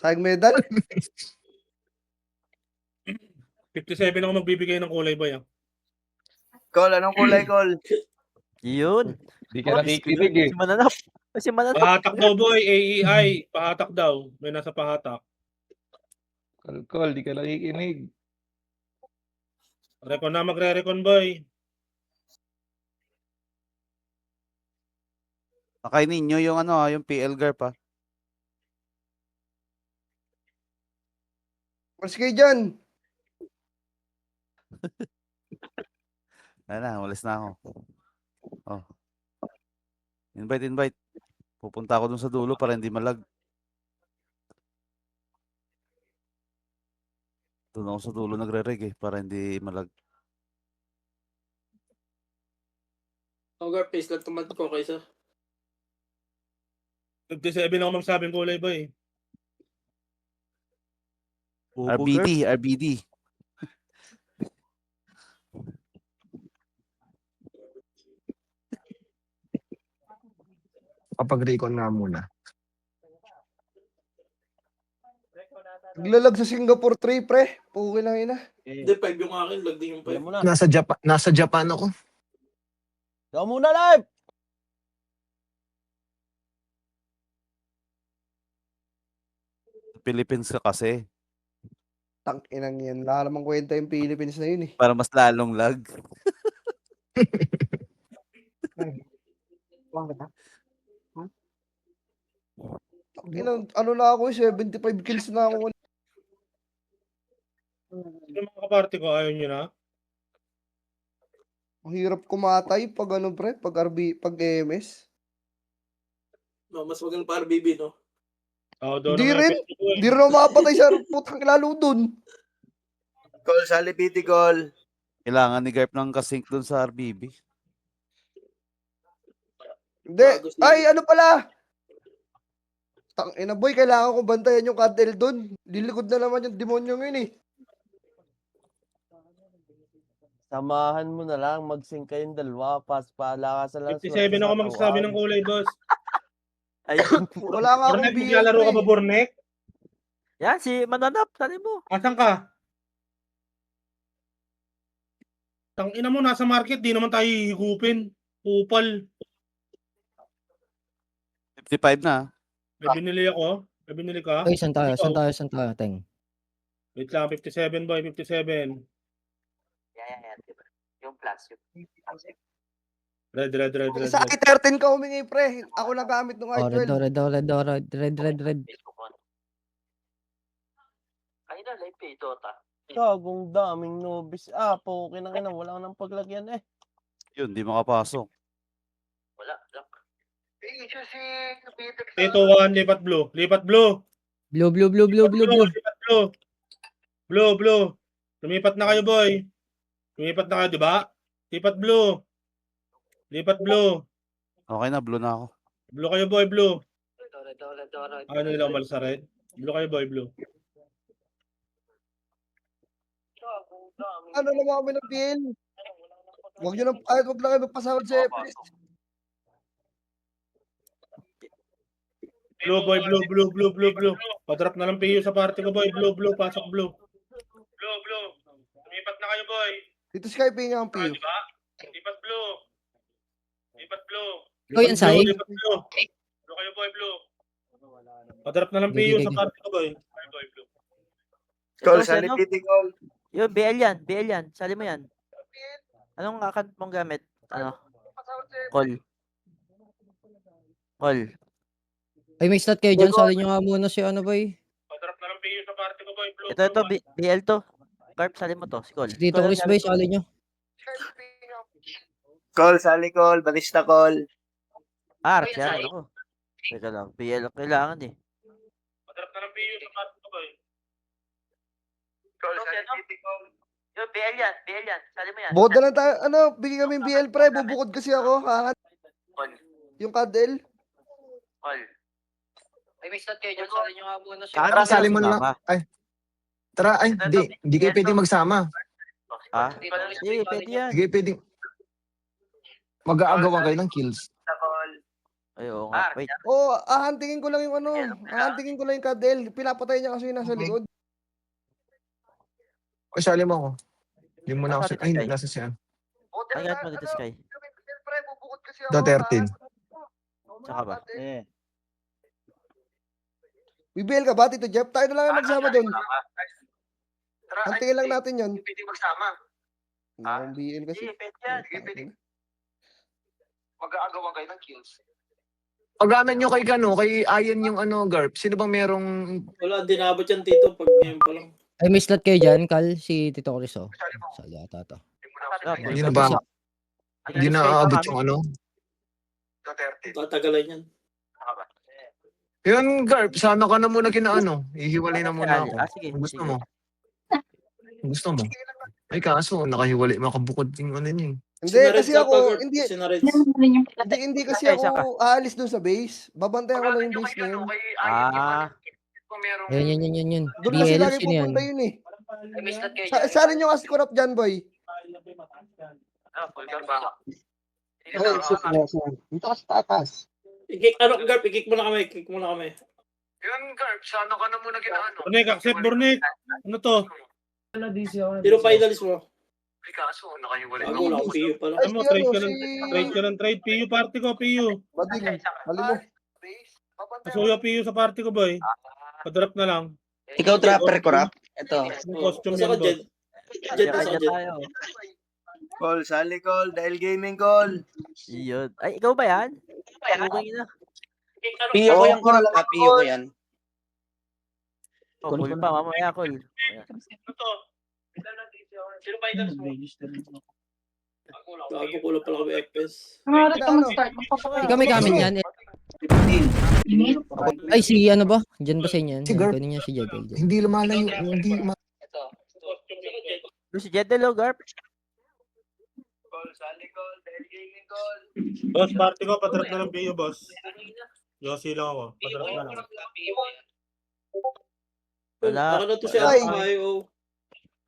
Sayang medal. 57 ako magbibigay ng kulay boy. Call, anong kulay, Call? Yun. Di ka nakikinig eh. Si Mananap. Si Mananap. Pahatak daw boy, AEI. Pahatak daw. May nasa pahatak. Call, di ka nakikinig. Recon na magre-recon boy. Pakainin nyo yung ano, yung PL Gar pa. Mas kayo dyan. Ayun na, walis na ako. Oh. Invite. Pupunta ako dun sa dulo para hindi malag. Doon ako sa dulo nagre-reg eh, para hindi malag. Ogar, please lang tumad ko kaysa. 57 ako magsabing kulay boy. RBD. Kapag-recon nga muna. Naglalag sa Singapore 3, pre. Puwi na ina. Hindi, 5 yung akin. Lag din yung 5. Nasa Japan ako. Ikaw muna live. Philippines ka kasi. Tang-inang yan. Wala namang kwenta yung Philippines na yun eh. Para mas lalong lag. Ano na ako, 75 kills na ako. Yung mga kaparty ko, ayaw nyo na. Ang hirap kumatay pag ano, pre, pag MS. No, mas maganda para BB, no? Hindi rin. Hindi rin mapatay sa putang lalo dun. Call, Salipiti, Call. Kailangan ni Garp ng kasync dun sa RBB. Hindi. Ay, ano pala? Tangina boy, kailangan ko bantayan yung Cadel dun. Lilikod na naman yung demonyo yun eh. Samahan mo na lang. Mag-sync kayong dalawa. Pala ka sa last. 57 ako magsasabi ng kulay boss. Ayun. Wala nga akong Bornek, maglalaro ka ba Bornek? Yan, si Mananap. Tali mo. Asan ka? Tangina mo, nasa market, di naman tayo hihigupin. Upal. 55 na. May binili ako. May binili ka? Ay, saan tayo, Teng? Wait lang, 57 boy, 57. Yan. Yung plus. Red. Sa I-13 ka humingi, pre. Ako nagamit ng Oh, I-12. red. Ay na, live kay Dota. Kagong daming nobis. Poke na wala nang paglagyan eh. Yun, di makapasok. Wala. Ito, 1, lipat blue. Lipat blue. Blue. Lipat blue. Blue. Lumipat na kayo, boy. Lumipat na kayo, di ba? Lipat blue. Okay na, blue na ako. Blue kayo, boy, blue. Ano nila umalis sa red? Blue kayo, boy, blue. Ano naman kami ng PL? Huwag nyo na, kahit huwag lang kayo magpasahod sa FS. Blue, boy, blue. Padrop na lang PU sa party ko, boy. Blue. Pasok blue. Blue. Lumipat na kayo, boy. Dito Skype nga ang PU. Diba? Lipat blue. Oh, yan, Sai? Lipat blue. Blue kayo, boy, blue. Padrop na lang PU sa party ko, boy. Boy, blue. Call, Salipiti, Call. Yun, BL yan. Sali mo yan. Anong account mong gamit? Ano? Call. Ay, may stat kayo dyan. Sali nyo nga muna si ano, boy. Padrop na lang PU sa party ko, boy, blue. Ito, BL to. Carp, sali mo to. Si Call. Dito, Chris, boy. Sali nyo. Call, Sali, Call. Batista, Call. Arch, yan. Ako. Teka lang. BL ang kailangan eh. Padrop na lang PU sa party ko, boy. Call, Salipiti, Call. Yun, BL yan. Sali mo yan. Boda lang tayo. Ano, bigyan kami ng BL, pre. Bubukod kasi ako. Hangat Call. yung Cadel. Ay, may stat kayo dyan. Sali nyo nga muna si Tara, sali mo na lang. Tara, hindi kayo pwedeng magsama. Sige, pwede yan. Sige, pwedeng mag-aagawan kayo ng kills. Ay, oo nga. Wait. Oo, ahantingin ko lang yung ano. Ahantingin ko lang yung Kadel. Pinapatay niya kasi yung nasa likod. O, sali mo ako. Hindi mo na ako. Nasa Ay, Sky. nasa siya. Ay, gat mo dito, Sky. Siyempre, bubukod kasi ako. The 13. Tsaka ba? BBL ka ba, Tito Jeff? Tayo na lang yung magsama doon. Hantingin lang natin yun. Pwede magsama. Ang BL kasi. Mag-aagawan kayo ng kills. Pag-amen nyo kay kay Ayan yung ano, Garp. Sino bang merong... Wala, di naabot yan, Tito, pag ngayon pa lang. Ay, may slot kayo dyan, Kal. Si Tito Chris, oh. Sali ata to. Hindi na ba? Hindi na aabot yung ano? Tatagalan yan. Yun, Garp. Sana ka na muna kina ano. Ihiwalay na muna ako. Sige. Kung gusto sige. mo. Kung gusto mo. Ay, kaso, nakahiwalay. Makabukod yung ano niya. Hindi, kasi ako, hindi kasi Isa ka. ako aalis doon sa base. Babantayan ko lang yung base na yun. Yan. Doon kasi BL, lagi sino yan? pupunta yun eh. Saan nyo kasi kurap dyan, boy? Dito ka sa tatas. Ikik mo na kami. Yun, Garp. Sana ka na muna kina ano. Burnik, accept Burnik. Ano to? Sino finalist mo? Ay, kaso, nakahiwalay Ako lang, PU pa lang. Ay, Ano mo, si trade ano, ka ng trade ka ng trade. PU party ko, PU. Bading, hali mo. Kasuya PU sa party ko, boy. Padrop na lang. Ikaw trapper ko, rap? Ito. Yung costume Nasa yan, ka, boss. Jed. Jed, nasa Kanya ka, Jed. tayo. Call, sali call, dahil gaming call. Iyon. Ay, ikaw ba yan? Okay na. Piyo ko yan, call. Piyo ko yan. Oh, cool pa. Mamaya, cool. Ano to? Sino finalist mo? Gago ko lang pala kami FPS. Ano? Ikaw may kamin yan. Ay, si ano ba? Diyan ba sa inyo yan? Si Garp. Kunin niya si Jedel. Hindi lumalayo. Hindi Si Jedel, oh, Garp. Call, sali call, dahil gaming call. Boss, party ko. Padrop na lang PU, boss. Yossi lang ako. Padrop na lang. Wala. Baka na to si Ay. Ayo.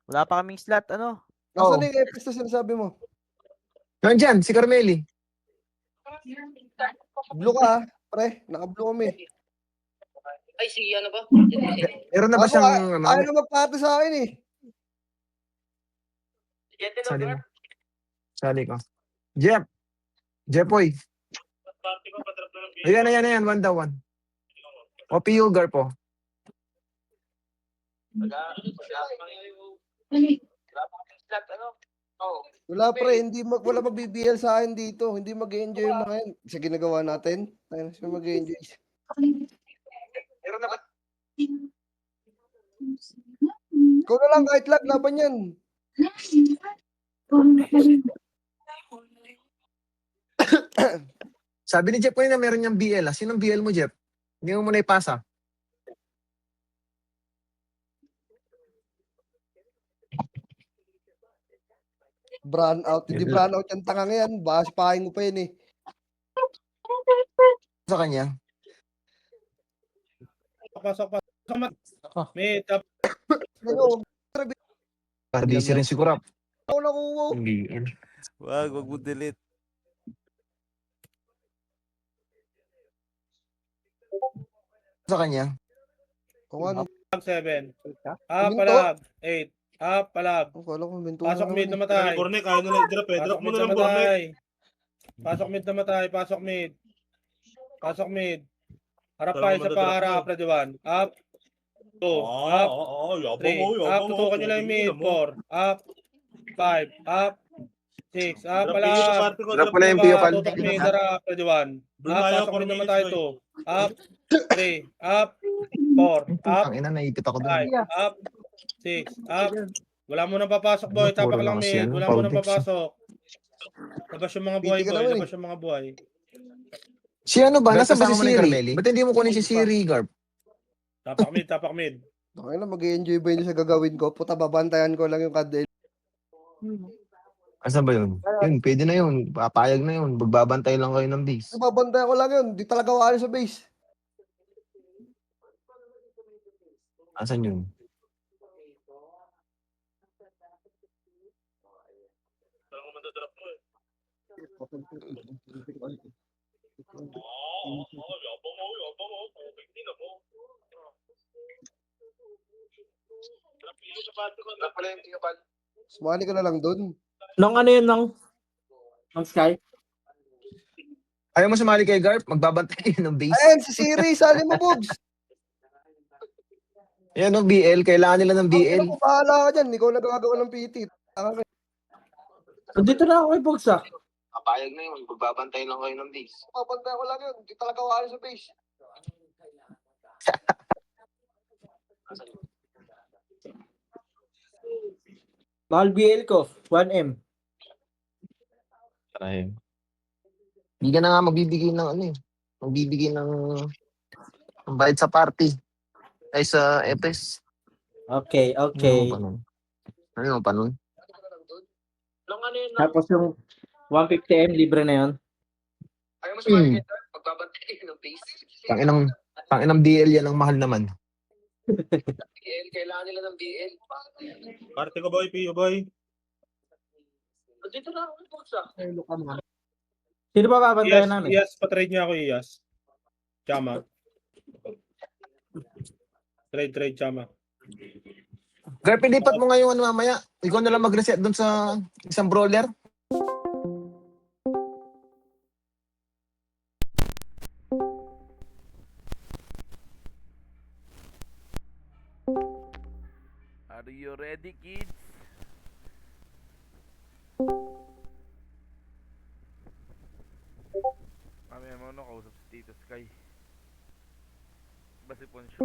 Wala pa kaming slot, ano? Nasaan yung EPS na sinasabi mo? Nandyan, si Carmeli. Blue ka, pre. Naka-blue kami. Ay, si ano ba? Meron na ba Ako, siyang ano? ayaw na magpati sa akin eh. Sali mo. Sali ko. Jeff. Jeffoy. Party ko. Padrop na lang PU. Ayan. One down, one. O, PU, Garp, po. Wala pre, wala mag-BBL sa akin dito. Hindi mag-enjoy yung mga yan. Sa ginagawa natin. Ayun, siya mag-enjoy. Meron na ba? Ikaw na lang kahit lag, laban yan. Sabi ni Jeff ko na meron niyang BL. Sinong BL mo, Jeff? Hindi mo muna ipasa. Brown out. Hindi brown out yung tanga yan. Baka sipahin mo pa yun eh. Sa kanya. Pasok. May tap. Ano, Busy rin si Kurap. ako nakuha. Ang BL. Wag mo delete. Sa kanya. Kung ano. 7. Minto? Palag. 8. Palag. Ang kala ko, minto Pasok mid na matay. Burnik, ayaw na lang drop eh. Drop mo na lang Burnik. Pasok mid na matay. Pasok mid. Pasok mid. Harap pa, isa pa harap. Ready 1. Up. 2. Up. 3. Up. Tutukan nyo lang yung mid. 4. Up. 5. Up. 6. Up. Palag. Drop mo na yung PU, Kal. Tutok mid. Harap. Ready 1. Up. Pasok mid na matay. 2. Up. 3. Up. 4. Up. Ang ina, naipit ako doon. 5. Up. 6. Up. Wala mo nang papasok, boy. Puro Tapak lang lang kasi mid. ano, Wala mo nang Paudex. papasok. Labas yung mga buhay, Piti ka boy. naman Labas yung mga buhay. Si ano ba? Nasa ba si Kasama mo na yung Siri? Carmeli? Ba't hindi mo kunin si Siri, Garp? Tapak mid, tapak mid. Okay na, mag-enjoy ba yun sa gagawin ko? Puta, babantayan ko lang yung Kadel. Asa ba yun? Yun, pwede na yun. Papayag na yun. Magbabantay lang kayo ng base. Babantayan ko lang yun. Di talaga wala sa base. Asan yun? Sumali ka na lang dun. Nung ano yun, ng Sky? Ayaw mo sumali kay Garp? Magbabantay kayo ng base. Ayan, si Siri, sali mo, Bugs. Yan o, BL. Kailangan nila ng BL. Ako, bahala ka dyan. Ikaw nagagawa ng PT. Dito na ako kay Bugs ah. Kapayag na yun, magbabantay lang kayo ng base. Papantay ko lang yun. Hindi talaga wala sa base. Mahal BL ko, 1M. Ay, Hindi ka na nga magbibigay ng ano eh. Magbibigay ng bayad sa party. Ay sa EPS. Okay, Ano pa nun? Ano pa nun? Nung ano yun, Tapos yung 150M, libre na yun. ayaw mo sumali kayo, magbabantay kayo ng base. Tanginang BL yan ang mahal naman. BL, kailangan nila ng BL. Parte ko boy, Pio boy. Dito na ako kay Bugs ah. Sino ba babantayan namin? Iyas, patrade niya ako Iyas. Chama. Trade, Chama. Garp, ilipat mo ngayon ano mamaya. Ikaw na lang mag-reset dun sa isang brawler. Are you ready, kids? Mamaya mo kausap si Tito Sky. Ba si Poncho?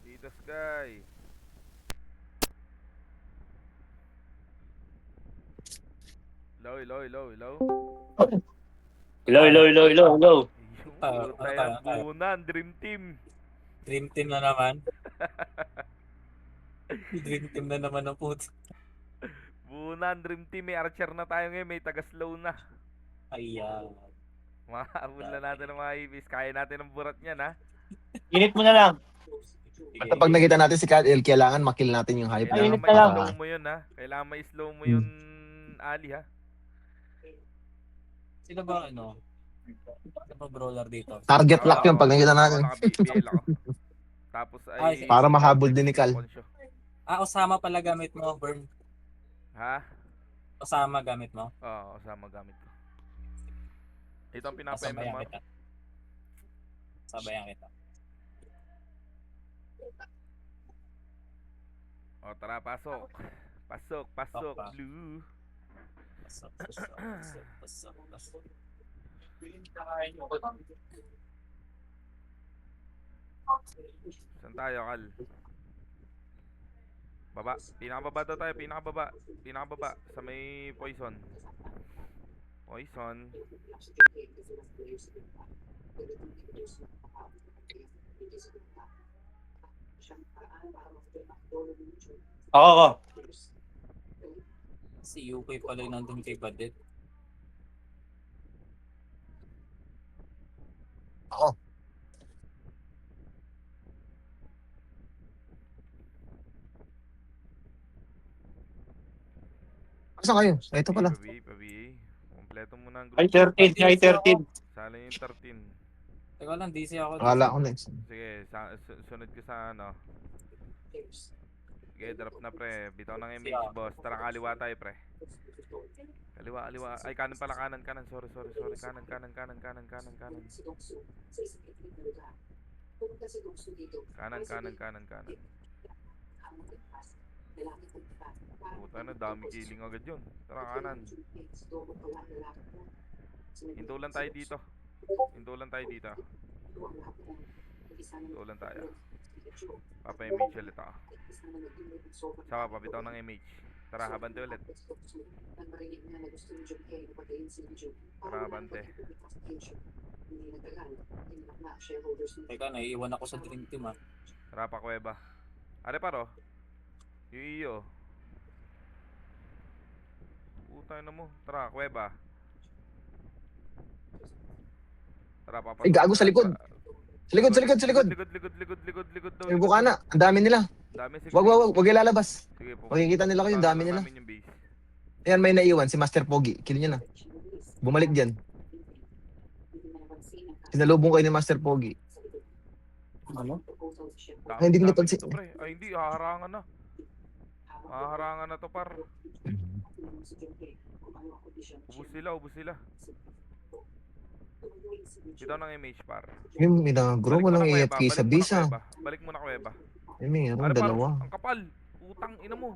Tito Sky. Hello. Hello. Yung tayo bunan, Dream Team. Dream team na naman. Dream team na naman ang puto. Bunan, Dream Team. May archer na tayo ngayon. May taga-slow na. Ayan. Makaabot na natin ng mga ibis. Kaya natin ng burat niyan, ha? Init mo na lang. Basta pag nakita natin si Kat El, kailangan makill natin yung hype Kailangan Init may na lang. slow mo yun, ha? Kailangan may slow mo yun, Ali, ha? Sino ba ano? Sino ba brawler dito? Target lock yun pag nakita natin. Naka-BBL ako. Tapos ay... Para mahabol din ni Cal. Poncho. Osama pala gamit mo, Burn. Ha? Osama gamit mo. Oo, kasama gamit ko. Ito ang pinapa-MM Sabayan mo. kita. Sabayan kita. O, tara, pasok. Pasok, Papa. blue. Pasok. Saan tayo, Kal? Baba. Pinakababa daw tayo. Pinakababa. Sa may poison. Ako. Si UK pala yung nandun kay Badet. Ako. Asa kayo? Ito pala. Pabi. Kompleto mo na ang Ay, group. 13. Sala yung 13. Teka lang, DC ako. Akala ko next. Sige, sunod ka sa ano. Sige, drop na pre. Bitaw ng image, boss. Tara, kaliwa tayo, pre. Kaliwa. Ay, kanan pala, kanan. Sorry. Kanan. Kanan. Puta na, dami killing agad yun. Tara, kanan. Hinto lang tayo dito. Papa-image ulit ako. Saka pabitaw ng image. Tara, habante ulit. Tara, habante. Teka, naiiwan ako sa Dream Team ah. Tara, pa kuweba. Are paro. Iyo. Puta na mo. Tara, kuweba. Tara, papasok. Ay, gago sa likod. Sa likod, sa likod, sa likod. Likod daw. May bukana. Ang dami nila. Dami, sige. Wag ilalabas. Sige po. Makikita nila kayo, ang dami nila. Namin yung base. Ayan, may naiwan, si Master Pogi. Kill niya na. Bumalik dyan. Sinalubong kayo ni Master Pogi. Ano? Ay, hindi ko Dami napansin. dito, pre. Ay, hindi. Haharangan na. Haharangan na to, par. Ubus sila. Ito ng MH, par. Yung minagro, walang AFK sa bisa. Balik mo na, Kuweba. Ay, meron, Ano, par? dalawa. Ang kapal. Utang, ina mo.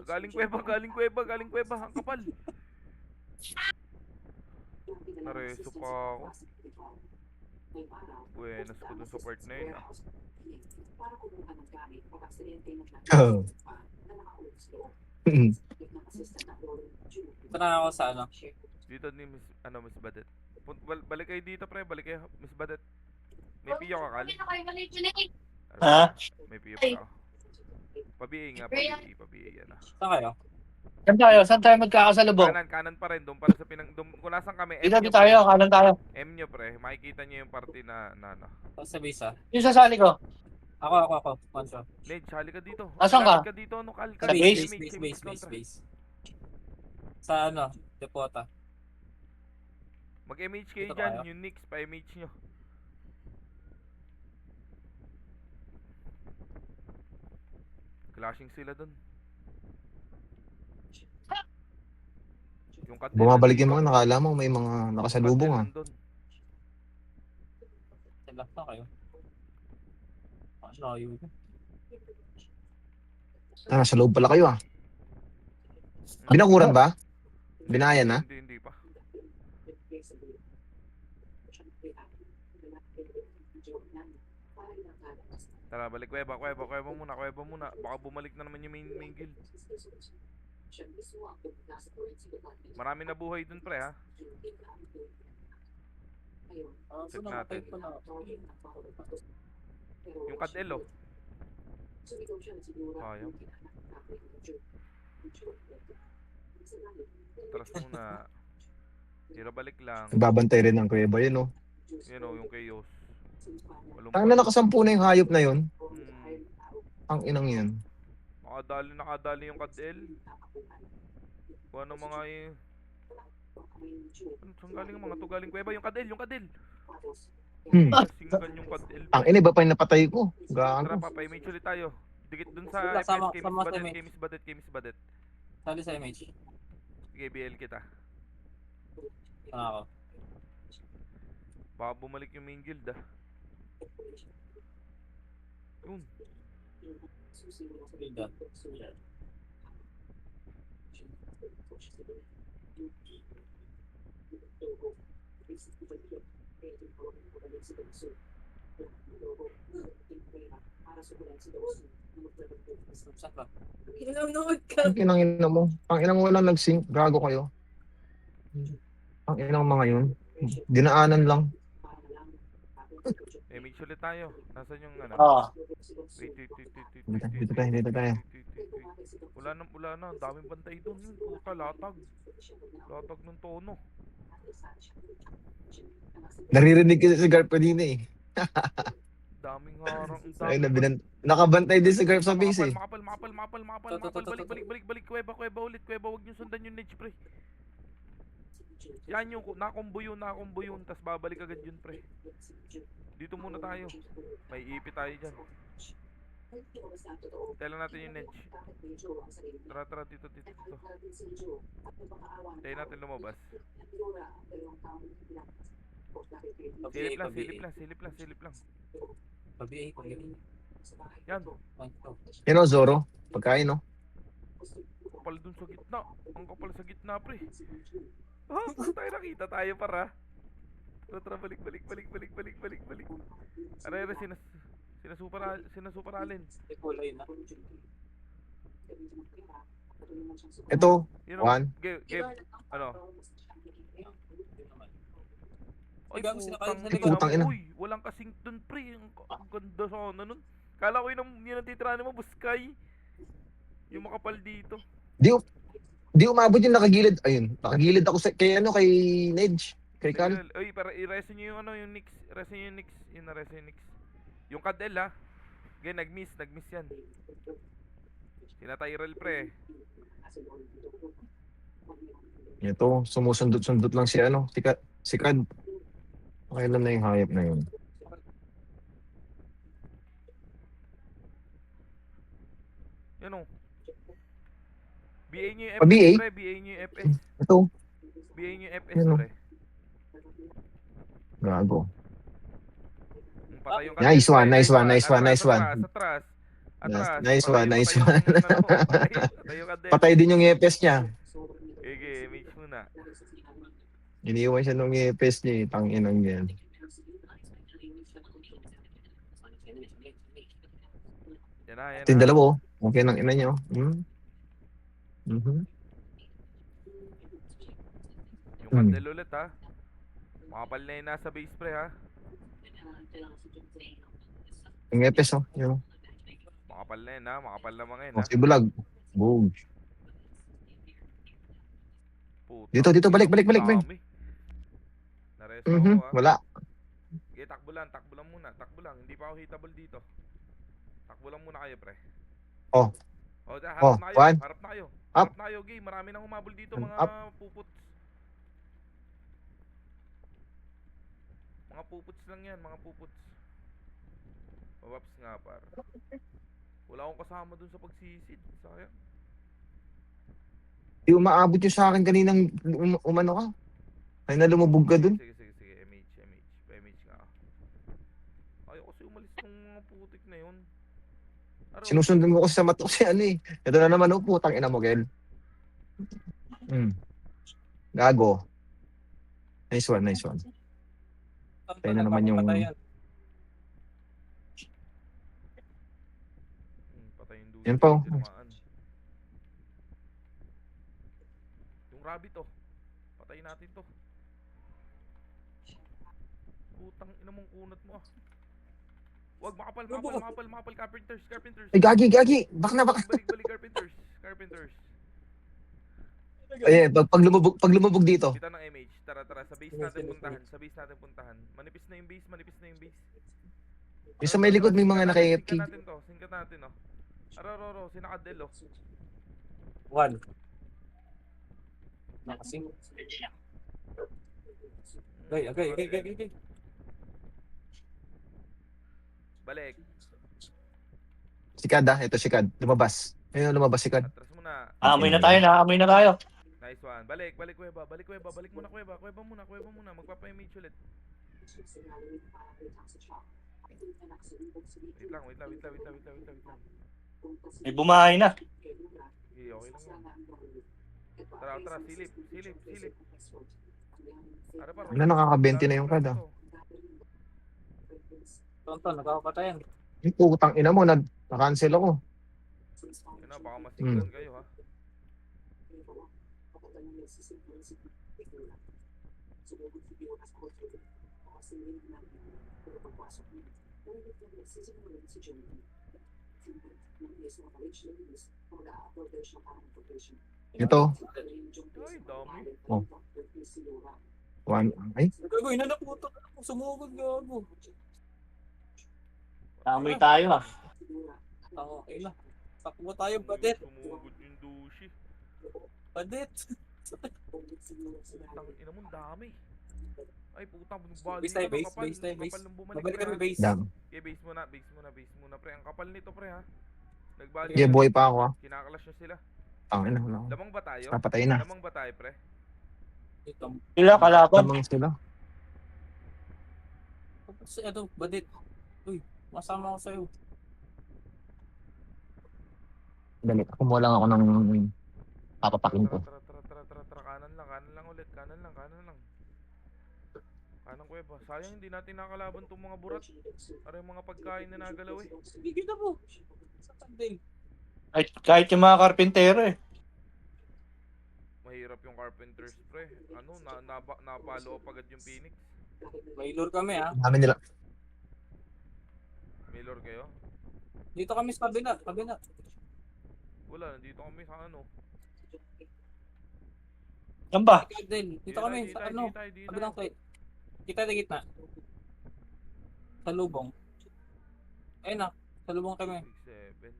Galing Kuweba. Ang kapal. Nareso pa ako. Buenas ko dun sa part na yun, ah. Oh. Ito na ako sa ano. Dito ni Miss Badet. Balik kayo dito, pre. Balik kayo, Miss Badet. May piyo ka, Kal? Ha? May piyo pa ako. Pabiay nga, pabiay. Yan, ah. Saan kayo? Saan tayo? Saan tayo magkakasalubong? Kanan pa rin. Doon para sa kung nasan kami. Dito tayo, kanan tayo. M nyo, pre. Makikita nyo yung party na ano. Sa base, ah. Yung sasali ko. Ako. One shot. Ned, hali ka dito. Asan ka? Hali ka dito, ano, Kal? Sa Kal, base, MH kontra. base. Sa ano, Depota. Mag-MH kayo Dito dyan. tayo. Yung Nix, pa-MH nyo. Clashing sila dun. Yung Bumabalik yung mga nakala mo, may mga nakasalubong ah. Sila na kayo. Layo yun. Ah, sa loob pala kayo ah. Binakuran ba? Binaya na? Hindi pa. Tara, balik. Kuweba muna. Baka bumalik na naman yung main guild. Marami na buhay dun, pre, ha? Check natin. Yung Kadel, oh. Ayaw. Tras muna. Tira balik lang. Nagbabantay rin ng kuweba yun oh. Yun, oh, yung chaos. Ang na nakasampu na yung hayop na yun. Hmm. Ang inang yan. Nakadali yung Kadel. Kung ano mga yung... Saan galing ang mga to? Galing Kuweba, yung Kadel. Singgan yung Kadel. Ang ina, iba pa yung napatay ko. Tara, Gaano. papay-image ulit tayo. Dikit dun sa Wala, FS, sama sa Miss Badet. Sali sa MH. Sige, BL kita. Saan ako? Baka bumalik yung main guild, ah. Yun. Gilda. Saan ka? Ang inang ina mo. Ang inang walang nag-sync. Gago kayo. Ang inang mga yun. Dinaanan lang. Image ulit tayo. Nasaan yung ano? Oo. Wait. Dito tayo. Wala na. Ang daming bantay doon. Puta, latag ng tono. Naririnig kasi si Garp kanina eh. Daming harang. Ay, nakabantay din si Garp sa base eh. Makapal. Balik. Kuweba ulit. Huwag nyo sundan yung Nedge, pre. Yan yung nakombo yun. Tas babalik agad yun, pre. Dito muna tayo. May ipi tayo dyan. Tayo natin yung Nedge. Tara, dito. Tayo natin lumabas. Silip lang. Pabiay. Yan. Yan o, Zoro. Pagkain no. Kapal dun sa gitna. Ang kapal sa gitna, pre. Tayo nakita tayo, para. Tara, balik. Arere, sinasuparalin. Kulay na. Ito, Yun, one. Game. Ano? Ay, gago sila kayo sa Putang ina. Uy, walang kasing dun, pre. Ang ganda sana nun. Kala ko yun ang titiranin mo, Buskay. Yung makapal dito. Di umabot yung nakagilid. Ayun, nakagilid ako kay Nedge. Kay Cal. Oy, para i-resin nyo yung ano, yung Nix. Resin nyo yung Nix. Yun na, resin yung Nix. Yung Cadel ha. Okay, nag-miss yan. Sinatyrel pre. Ito, sumusundot-sundot lang si ano, si Kad. Kailan na yung hayop na yun? Yan o. BA nyo yung Pa, FS BA? pre. BA nyo yung FS. Ito, BA nyo yung FS Yan, oh. pre. gago. Patay yung Nice Cadel, one, pre. nice one, nice one, Atras, nice one. Atras. Atras. Nice Patay one, nice yung, one. ano, patay yung Cadel. Patay din yung ngepes niya. Okay, mage muna. Iniwan siya nung ngepes niya eh. Tanginang yan. Yan na, yan Ito yung na. dalawa oh. Okay nang ina niyo. Mhm. Yung Cadel ulit ha. Makapal na yun nasa base pre ha. Yung ngepes oh. Yun. Makapal na yun ha. Makapal na mga yun Oh, ha. si Bulag. Boom. Puta. Dito, balik. Dami. Naresto ako ha. Wala. Okay, takbo lang muna. Takbo lang. Hindi pa ako hitable dito. Takbo lang muna kayo pre. Oh. Oh, Oh, harap na kayo. one. Harap na kayo. Up. Harap na kayo, gay. Marami nang humabol dito And mga up. puputs. Mga puputs lang yan, mga puputs. Mawaps nga par. Wala akong kasama dun sa pagsisid. Sayang. Di umaabot yung sa akin kaninang umano ka. Ay na lumubog ka dun. Sige. MH nga. Ayaw kasi umalis ng mga putik na yun. Sinusundan ko kasi sa matok si ano eh. Ito na naman oh, putang ina mo, Gel. Gago. Nice one. Tayo na naman yung... Patay yung dulo. Yan pa, oh. Tinamaan. Yung rabbit oh. Patayin natin to. Putang ina mong kunat mo ah. Wag makapal, carpenters. Ay, gagi. Bak na. Balik, carpenters. Ay, pag lumubog dito. Kita ng MH. Tara, sa base natin puntahan. Manipis na yung base. Yung sa may likod may mga naka-AFK. Singkat natin oh. Araro, sinakadel oh. One. Nakasing. Gay. Balik. Si Kad ah, ito si Kad. Lumabas. Ayun, lumabas si Kad. Atras muna. Amoy na tayo. Nice one. Balik kuweba. Balik muna kuweba. Kuweba muna. Magpapa-image ulit. Wait lang. May bumahay na. Okay lang yan. Tara, silip. Ano, nakaka-20 na yung Kad ah. Tonton, nakakapatayan. Yung putang ina mo, na-cancel ako. Yun na, baka masiglan kayo ha. Ito. Ay, dami. Oh. One. Ay, Gago, inanaputok. Sumugod, gago. Amoy tayo ah. Okay na. Takbo tayo, Badet. Sumugod yung dushi. Badet. Tangin ina mo, dami. Ay, putang Base tayo, base. Babalik kami base. dam. Okay, base muna, pre. Ang kapal nito, pre, ha. Nagbalik. Yeah, buhay pa ako ah. Kinakalash na sila. Tangin na, wala. Lamang ba tayo? Napatay na. Lamang ba tayo, pre? Sila kalaban. Lamang sila. Ito, Badet. Uy, masama ako sa'yo. Dali, kumuha lang ako ng papapakin ko. Tara. Kanan lang ulit. Kanan lang. Kanang kuweba. Sayang hindi natin nakalaban tong mga burat. Para yung mga pagkain na nagalaw eh. Bigyan na mo. Sa tandil. Kahit yung mga karpintero eh. Mahirap yung carpenters, pre. Ano, napalo agad yung Phoenix. May lure kami ah. Dami nila. May lore kayo? Dito kami sa kabina. Wala, nandito kami sa ano. Yan ba? Kadel, dito kami Di sa tayo, ano, di tayo, di kabilang tayo. side. Kita na gitna. Sa lubong. Ayun na, sa lubong kami. 7.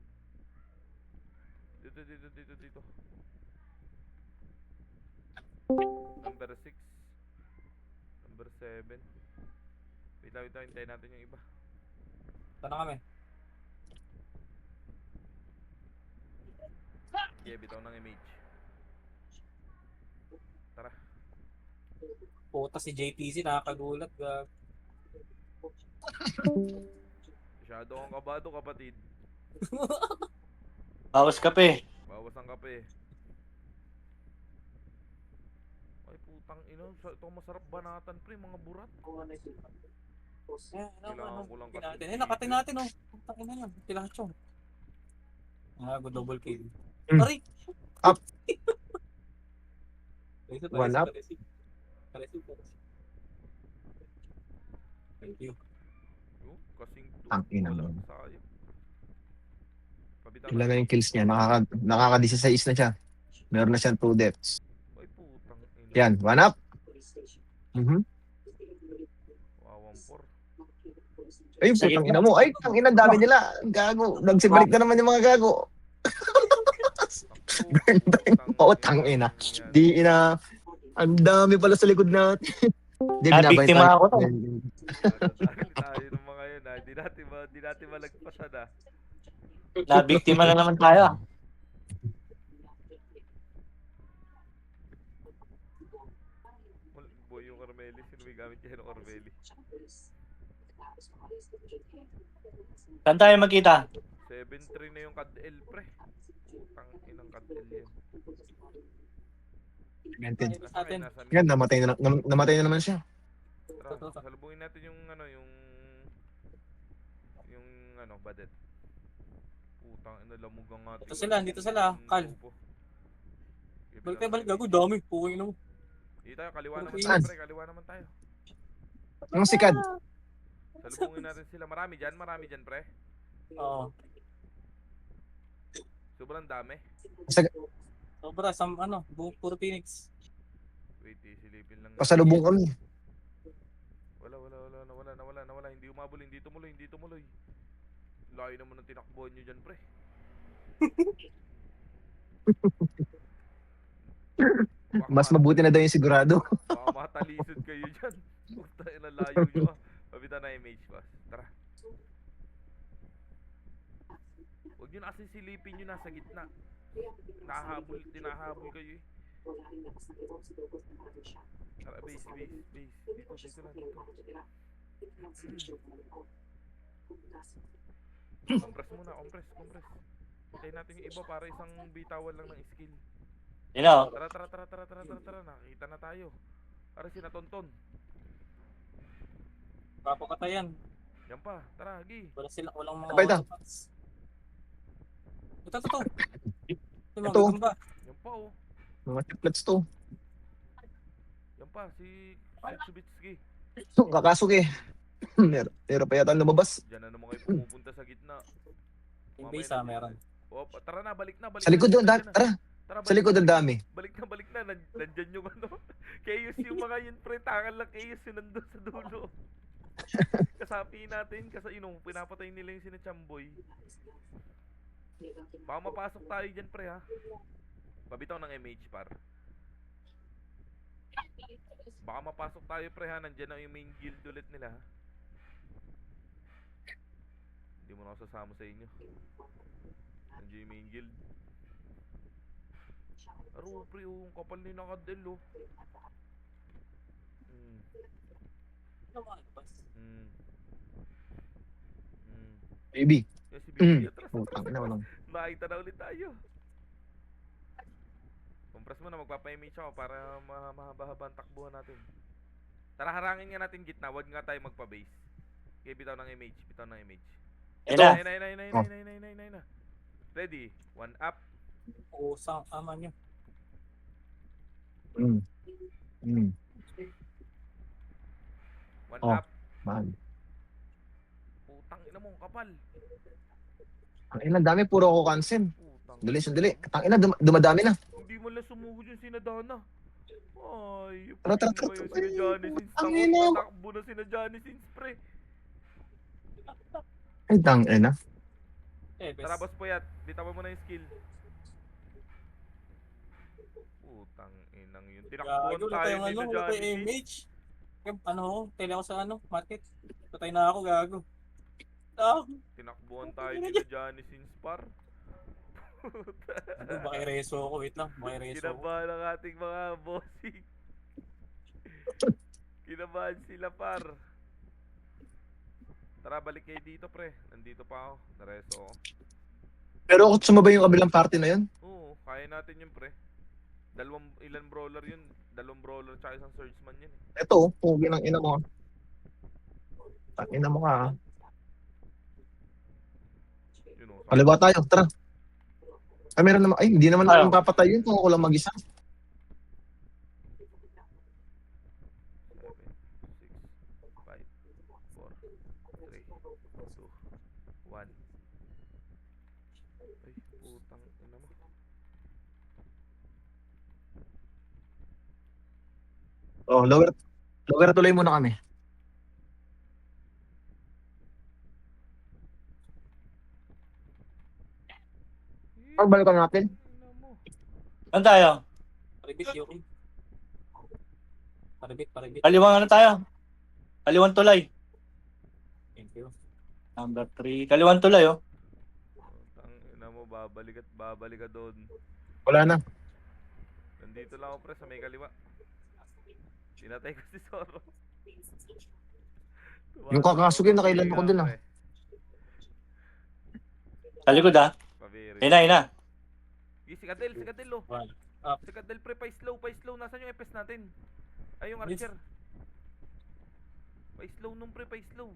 Dito. Number 6. Number 7. Wait lang, hintayin natin yung iba. Sana kami. Okay, bitaw ng image. Tara. Puta si JTC, nakakagulat. Gag. Masyado kang kabado, kapatid. Bawas kape. Bawas ang kape. Ay, putang ina. Ito masarap banatan, pre. Mga burat. Kailangan ko lang kasi. Natin. Eh, nakatin natin, oh. Putang ina yan. Tilacho. Go double kill. Sorry. Up. Paresi, One up. Paresi. Thank you. Yung kasing Ang ina wala, mo. sayang. Pabitaw Ilan na yung kills niya? Nakaka-16 na siya. Meron na siyang 2 deaths. Ay, putang ina. Yan, 1 up. Wawang 4. Ay, putang ina mo. Ay, ang ina, dami nila. Gago. Nagsibalik na naman yung mga gago. Oo, tang ina. Di ina. Ang dami pala sa likod natin. Di, Biktima ako to. Tayo ng mga yun, ha. Di natin malagpasan, ha. Nabiktima na naman tayo. Boy yung Carmeli. Sino may gamit niya ng Carmeli? Saan tayo magkita? 7-3 na yung Kad-El, pre. Putang inang Kad-El yan. Cemented. Nasa kayo, nasa Yan, namatay na naman siya. Tara, salubungin natin yung badet. Putang ina, lamog ang ating. Dito sila, Kal. Balik gago, dami. Puking na mo. Dito tayo, kaliwa naman Saan? tayo, pre. Kaliwa naman tayo. Ang sikad. Salubungin natin sila. Marami dyan, pre. Oo. Sobrang dami. Sobra, puro Phoenix. Wait, silipin lang. Pasalubong kami. Nawala. Hindi umabol, hindi tumuloy. Layo naman ng tinakbuhan nyo dyan, pre. Mas mabuti na daw yung sigurado. Baka matalisod kayo dyan. Puta, layo nyo, ah. Pabita na image pass. Tara. Huwag nyo na kasi silipin nyo nasa gitna. Tinahabol kayo, eh. Tara, base. Dito lang. Compress muna, compress. Hintayin natin yung iba para isang bitawan lang ng skill. You know, Tara. Nakakita na tayo. Para sinatonton. Papakatayan. Yan pa, tara, Gi. Walang mga Sabay ta. Ito. Ito. Ba? Yan pa, oh. Mga triplets to. Yan pa, si Tsubitski. Kakasuki. Pero pa yata lumabas. Diyan na naman kayo pumupunta sa gitna. Yung base meron. Oh, tara na, balik na. Sa likod doon, Nandiyan na. tara. Tara, Sa likod ang dami. Balik na. Nandyan yung chaos yung mga yun, pre. Takal lang chaos yun nandun sa dulo. Kasapi natin, kasi pinapatay nila yung sinachamboy. Baka mapasok tayo dyan, pre, ha. Pabitaw ng MH, par. Baka mapasok tayo, pre, ha. Nandyan na yung main guild ulit nila, ha. Hindi mo na ako sasama sa inyo. Nandiyan yung main guild. Aro, pre, yung kapal ni Nakadel, oh. Baby. Yes, si Bibi, atras. Putang ina, walang. Makita na ulit tayo. Compress mo na, magpapa-image ako para mahaba-haba ang takbuhan natin. Tara, harangin nga natin gitna, wag nga tayo magpa-base. Okay, bitaw ng image. Ayun na. Ready? 1 up. Usang ama nyo. 1 Oh. up. Mahal. Putang ina mo, kapal. Ang ina, dami. Puro ako cancel. Putang. Sandali. Ang ina, dumadami na. Hindi mo lang sumuhod yung sinadana. Ay, Tara, tara, pati mo tara, yung tara. sina Johnny Sins. Ang Takot, ina. tatakbo na sina Johnny Sins, pre. Ay, tangina. Tara, boss Puyat. Bitawan mo na yung skill. Putang inang yun. Tinakbuhan Gago, wala tayo tayong ni ano, na wala Johnny tayong Sins. image. Ano, tele ako sa ano, market. Patay na ako, gago. Ah, Tinakbuhan tayo ni na Johnny Sins, par. ano, makireso ako, wait lang, makireso ako. Kinabahan ang ating mga bossing. Kinabahan sila, par. Tara, balik kayo dito, pre. Nandito pa ako. Nareso ako. Pero ako sumabay yung kabilang party na yun. Oo, kaya natin yun, pre. Ilan brawler yun? 2 brawler tsaka isang swordsman yun. Ito, pugi ng ina mo. Tangina mo ka. Yun o. Kaliwa tayo, tara. Ay, meron naman. Ay, hindi naman natin papatay yun kung ako lang mag-isa. 7, 6, 5, 4, 3, 2, 1. Ay, putang ina mo. Oh, lower tuloy muna kami. Balikan natin. Ina mo. Saan tayo? Paribit, Yoki. Paribit. Kaliwang ano tayo? Kaliwang tulay. Thank you. Number 3. Kaliwang tulay, oh. Putang ina mo, babalik ka doon. Wala na. Nandito lang ako, pre, sa may kaliwa. Pinatay ko si Zoro. Yung kakasugin, nakailan ako dun, ah. Pre. Sa likod, ah. Pabiri. Ina. Si Kadel, oh. One. Up. Si Kadel, pre, pa-slow. Nasaan yung FS natin? Ay, yung Yes. Archer. Pa-slow nung, pre, pa-slow.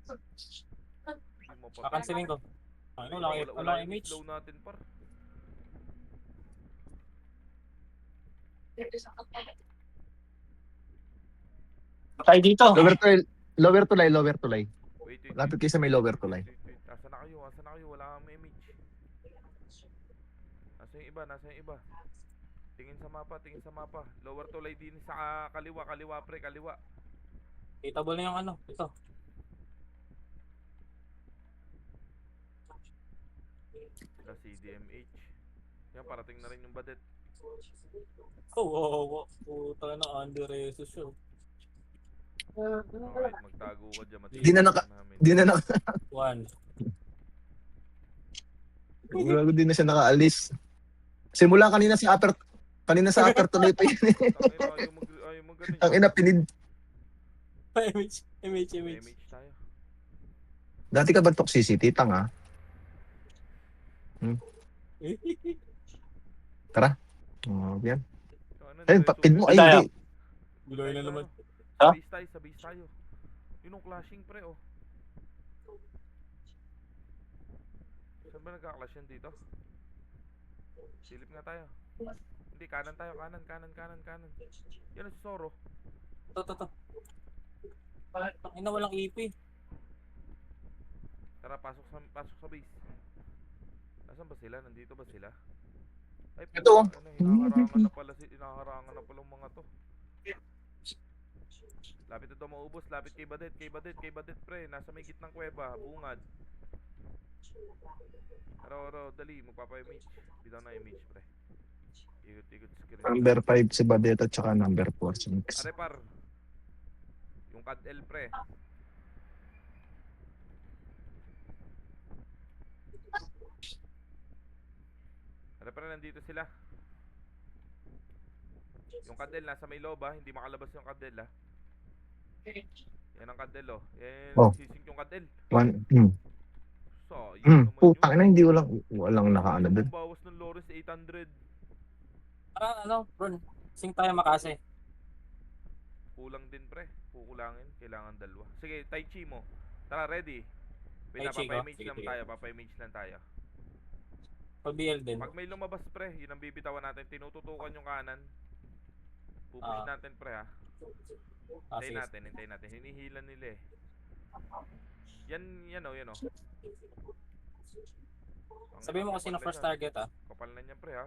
Hindi mo pa. Kakansilin ko. Ano, wala kang image. Slow natin, par. Tayo dito. Lower tulay. Wait. Lapit kayo sa may lower tulay. Wait. Asa na kayo? Wala kang image. Nasa yung iba? Tingin sa mapa. Lower tulay din sa kaliwa, pre, kaliwa. Kitable na yung ano, ito. Sila CDMH. Yan, parating na rin yung badet. Oh, puta na, under resos yun. Alright, magtago ka dyan. Di na One. Sigurado din na siya nakaalis. Simula kanina sa upper tuloy pa yun. Ayaw mag ganun. Ang ina, pinid. Image. MH tayo. Dati ka ba toxicity, tanga? Tara. Oh, yan. Ayun, pin mo. Ay, Tayo. hindi. Guloy na naman. Ha? Sa base tayo. Yun yung clashing, pre, oh. Saan ba nagka-clash yan dito? Silip nga tayo. Hindi, kanan tayo. Kanan. Yan ang si Zoro. Ito. Ina, walang EP. Tara, pasok sa base. Nasaan ba sila? Nandito ba sila? Ay, Ito, oh. Hinaharangan na pala yung mga to. Lapit ito maubos, lapit kay Badet, pre. Nasa may gitnang kuweba, bungad. Aro, dali, magpapa-image. Bitaw na image, pre. Ikot screen. Number 5 si Badet at saka number 4 si Mix. Are, par. Yung CAD-L, pre. Are, pre, nandito sila. Yung CAD-L, nasa may loob, hindi makalabas yung CAD-L, Yan ang CAD-L, oh. Yan, Oh. sisink yung CAD-L. So, Putang ina, hindi walang nakaano dun. Bawas ng Lawrence 800. Ano, bro, sing tayo makase. Kulang din, pre. Kukulangin. Kailangan 2. Sige, Tai Chi mo. Tara, ready. Tai Chi ko? Papa-image lang Sige. tayo. Papa-image lang tayo. Pag-BL din. Pag may lumabas, pre, yun ang bibitawan natin. Tinututukan yung kanan. Pupush natin, pre, ha. Hintayin natin. Hinihilan nila, eh. Yan, oh. Sabi mo kasi na first target, Kapal na niyan, pre, ha.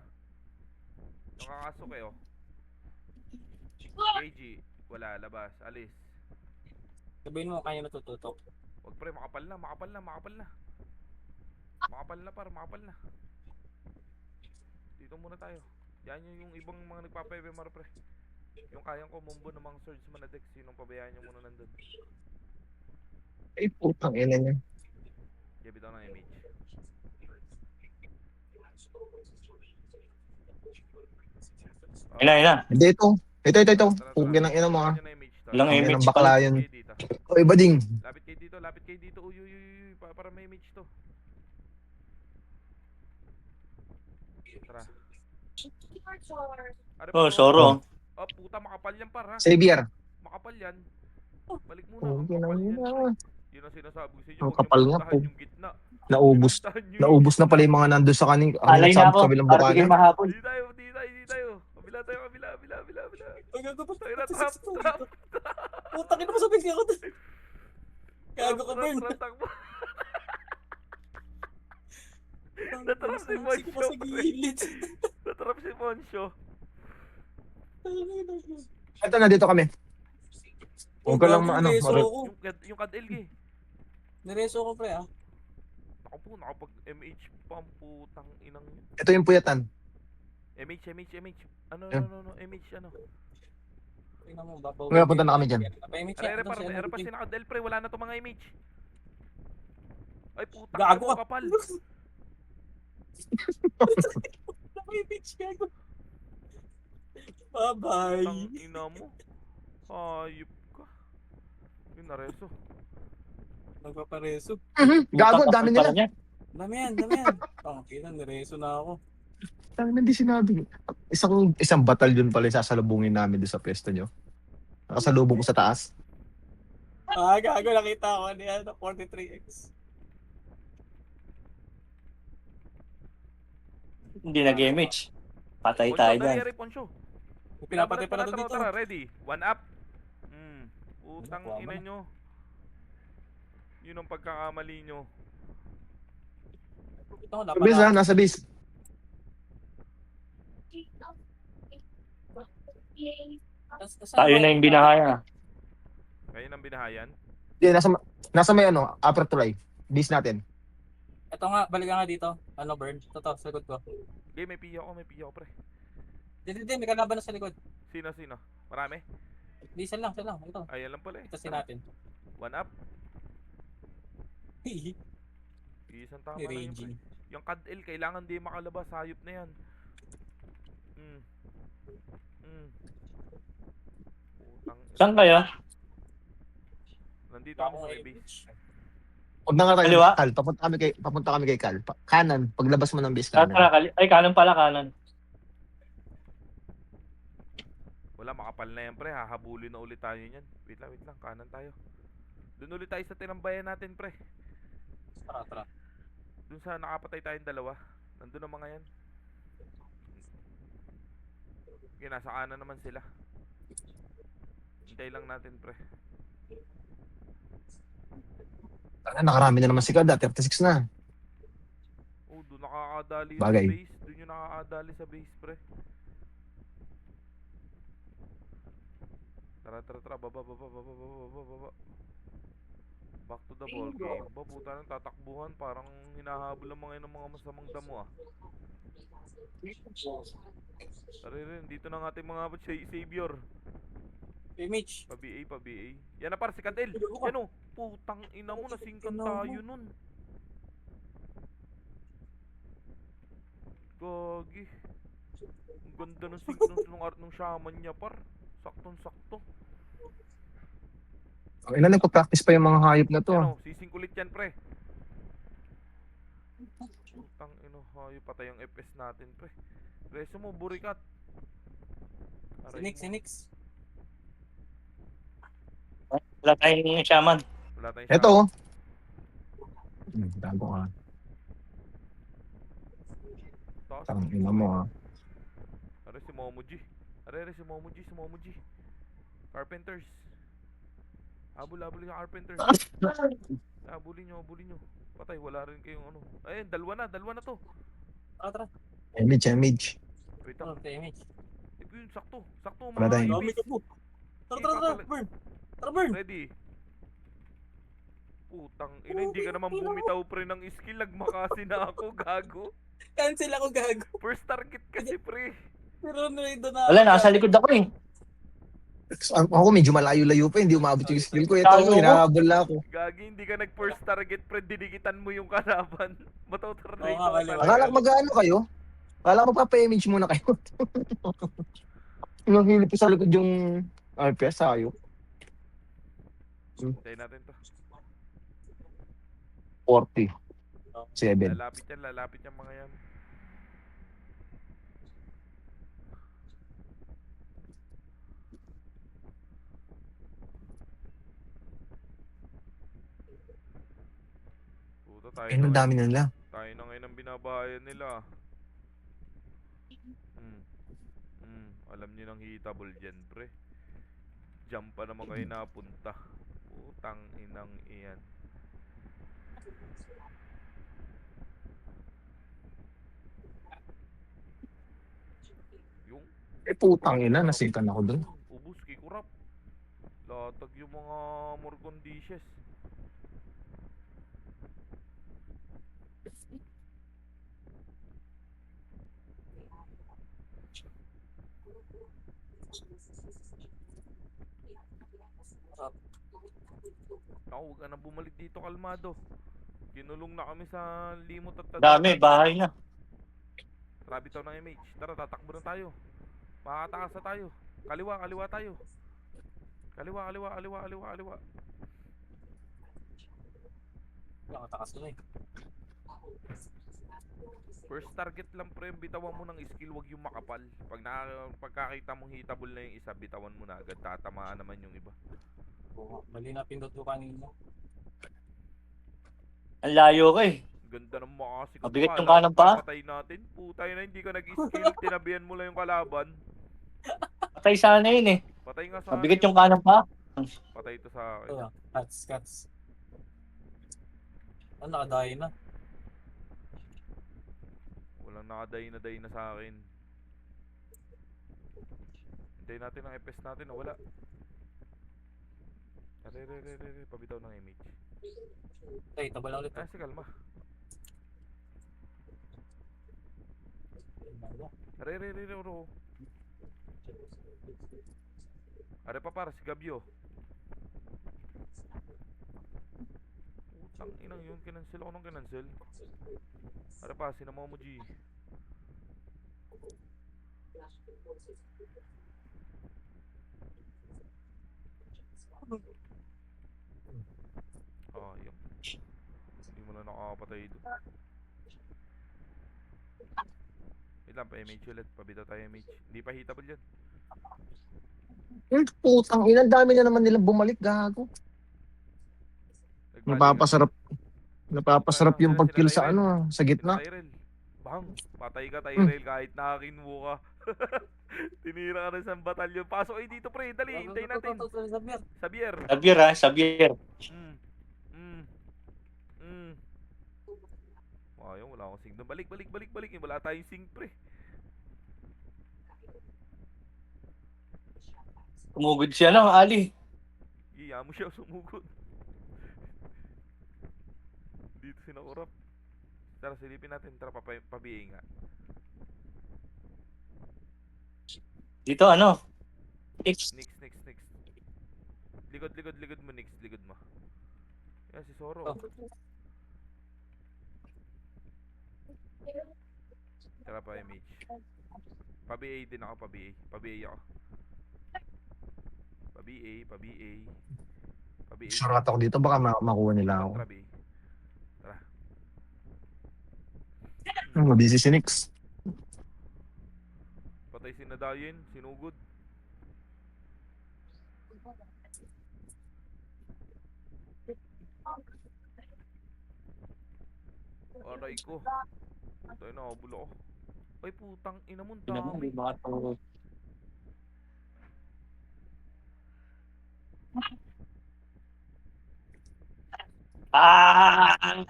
Yung kakasuke, oh. KG, wala, labas, alis. Sabihin mo kanya natututok. Wag pre, makapal na. Makapal na. Dito muna tayo. Yan yung ibang mga nagpapa-MMR pre. Yung kayang kumumbo ng mga swords man na deck, sinong pabayaan nyo muna nandun. Ay, putang ina niya. Gabit ako ng image. Ina. Hindi, ito. Ito. Tara. Pugin ng ina mo, ha. Nyo na image to. Ilang Ang image inang bakla yun. Lapit kayo dito. Oy, bading. Lapit kayo dito. Uy. Para may image to. Tara. Are, Oh, pa, Soro. Oh, puta, makapal yan par ha. Xavier. Makapal yan. Balik muna. Ang Pugin ng kapal yan. ina. Yun ang sinasabi ko sa inyo. Ang Huwag nyo kapal nga puntahan po. yung gitna. Naubos. Pinuntahan nyo Naubos na pala yung mga nandun sa kaning Alay na ako. kabilang Para bukana. bigay mahapon. Di tayo. Kabila tayo. Ay, gago pa. Tayo na, trap. Puta, kina mo sabihin siya ako. Gago ka, Bern. Takbo. Natrap si Moncho. Sa gilid. Natrap si Moncho. Ito na, dito kami. Huwag ka lang Nireso maro. ako. Yung Kad-LG. Nireso ko, pre, ah. Ako po, nakapag-MH pa ang putang inang... Ito yung puyatan. MH. Ano, Yeah. MH ano. Tingnan mo, babaw. Ngayon, punta na kami dyan. Are pa si Nakadel pre, wala na to mga MH. Ay putang Gago ina mo, ka. kapal. Nakimage, gago. Bye-bye. Putang ina mo. Hayop ka. Yung nareso. Nagpapareso. Gago, ang dami nila. Dami yan. Oh, kita, nireso na ako. Ang hindi sinabi. Isang batalyon pala yung sasalubungin namin doon sa pwesto nyo. Nakasalubong ko sa taas. Ah, gago, nakita ko. Ano yan, 43x. Hindi nag-image. Patay tayo dyan. Poncho. Pinapatay pala doon dito. Tara, ready. One up. Putang ina nyo. Yun ang pagkakamali nyo. Ito, Bis ha, nasa bis. Tayo na yung binahaya. Kayo nang binahayan. Hindi, nasa may upper tulay. Bis natin. Ito nga, balik nga dito. Ano, Burn? Ito, sa likod ko. Okay, may piya ako pre. Hindi, may kalaban na sa likod. Sino? Marami? Hindi, isa lang. Ito. Ay, alam pala eh. Ito natin. One up. Isang tama lang yun, pre. Yung Kad-L, kailangan di makalabas. Hayop na yan. Saan kaya? Nandito kami sa may base. Huwag na nga tayo, Kaliwa? Cal. Papunta kami kay Cal. Kanan, paglabas mo ng bis kanan. Ay, kanan pala, kanan. Wala, makapal na yan pre. Hahabulin na ulit tayo yan. Wait lang. Kanan tayo. Doon ulit tayo sa tinambayan natin pre. Tara. Doon sa nakapatay tayong dalawa. Nandun ang mga yan. Okay, nasa kanan naman sila. Hintay lang natin pre. Nakarami na naman si Kada, 36 na. Oh, doon nakakadali Bagay. sa base. Doon yung nakakadali sa base pre. Tara. Baba. Back to the ball game. Puta ng tatakbuhan. Parang hinahabol ang mga yun ng mga masamang damo ah. Tara rin, dito na ang ating mga savior. Image. Pa BA. Yan na par, si Kadel. Yan o. Putang ina mo, nasingkan tayo nun. Gagi. Ang ganda ng sync ng art ng shaman niya par. Saktong-sakto. Ang ina, nagpa-practice pa yung mga hayop na to. Yan o, sising ulit yan pre. Putang ina, hayop patay yung FPS natin pre. Reso mo, burikat. Aray mo. Sinix. Wala tayong shaman. Wala tayong Ito, shaman. Gago ka. Taas. Ang ina mo, ha. Aray si Momoji. Si Momoji. Carpenters. Habol yung Carpenters. Habulin nyo. Patay, wala rin kayong ano. Ayun, dalawa na to. Tara. Image. Wait lang. Damage. Ito yun, sakto. Sakto, Wala mga tayong- Dami ibis. ka po. Tara, burn. Tara, burn. Ready? Putang ina, hindi ka naman bumitaw pre ng skill. Nagmakasi na ako, gago. Cancel ako, gago. First target kasi pre. Pero narido na Wala, nasa likod ako eh. Ako medyo malayo-layo pa, hindi umabot yung skill ko. Ito Talo ako, ko. hinahabol na ako. Gagi, hindi ka nag first target pre. Dinikitan mo yung kalaban. Matotornado Oo nga, ka kaliwa. Akala ko talaga. mag-ano kayo? Akala ko pa-image muna kayo. Yung hilip sa likod yung RPS, sayo. Hintayin natin to. 40. 7. Lalapit yan mga yan. Puta, tayo Ayun, ang dami nila. tayo na ngayon ang binabayan nila. Alam niyo nang hitable dyan, pre. Jump pa naman kayo napunta. Putang inang iyan. Yung Putang ina, nasingkan ako dun. ubus kay Kurap. Latag yung mga Morgondishes. Ako, huwag ka na bumalik dito, kalmado. Kinulong na kami sa limot at Dami, bahay na. Tara, bitaw ng image. Tara, tatakbo na tayo. Makakatakas na tayo. Kaliwa tayo. Kaliwa. Nakatakas ko na eh. First target lang pre, bitawan mo ng skill, wag yung makapal. Pagkakita mong hitable na yung isa, bitawan mo na agad. Tatamaan naman yung iba. Oo, mali na pindot ko kanina. Ang layo ko eh. Ganda ng makasi ko. Mabigat yung kanang pa. Patay natin. Putay na, hindi ka nag-skill. Tinabihan mo lang yung kalaban. Patay sana yun eh. Patay nga sa Mabigat akin. yung kanan pa. Patay ito sa akin. Ito, cuts. Ano, nakadayo na. Walang nakadayi na sa akin. Hintayin natin ang FS natin. Wala. Pabitaw ng image. Ay, tabal lang ulit. Ah, si kalma. Ro. Are pa para si Gabyo. Utang inang yun. Kinansel ako nung kinansel. Are pa, sinamaw mo G. Yung hindi mo na nakakapatay doon. Wait lang, pa-image ulit. Pabitaw tayo image. Hindi pa hitable yan. Putang ina, ang dami na naman nilang bumalik, gago. Napapasarap yung pag-kill sa ano, sa gitna. Tyrell. Bang! Patay ka, Tyrell, kahit nakakinwo ka. Tinira ka na sa batalyon. Pasok kayo dito, pre. Dali, hintayin natin. Xavier. Xavier. Ayaw, wala akong signal. Balik. Wala tayong sync, pre. Tumugod siya lang, Ali. Iya mo siya sumugod. Dito sinakurap. Tara, silipin natin. Tara, pabiing nga. Dito ano? X. Nix. Likod mo, Nix. Likod mo. Yan, si Soro. Tara pa image. Pa-BA din ako, pa-BA. Pa-BA ako. Pa-BA. Surat ako dito, baka makuha nila ako. Tara, BA. Tara. Busy si Nix. Patay si Nadayin, sinugod. Aray ko. Tayo na, bulo ko. Ay, putang ina mo, dami.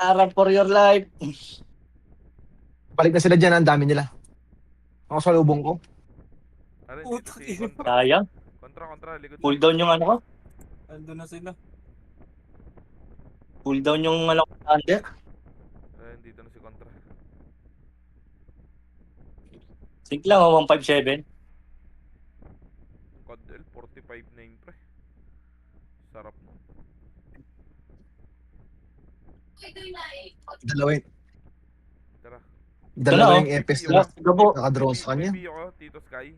Run for your life. Balik na sila dyan, ang dami nila. Ako sa lubong ko. Aray, dito Putak si ina. Contra. Sayang. Contra, likod Pull lang. down yung ano ko. Andun na sila. Pull down yung ano ko under. Ayan, dito na si Contra. Think lang, 157. Codel, 45 na yun, pre. Sarap mo. Dalawa yung, Tara. dalawa Dalawa, yung epes Wala, na Tigabo. naka-drone sa kanya. May ko, Tito Sky.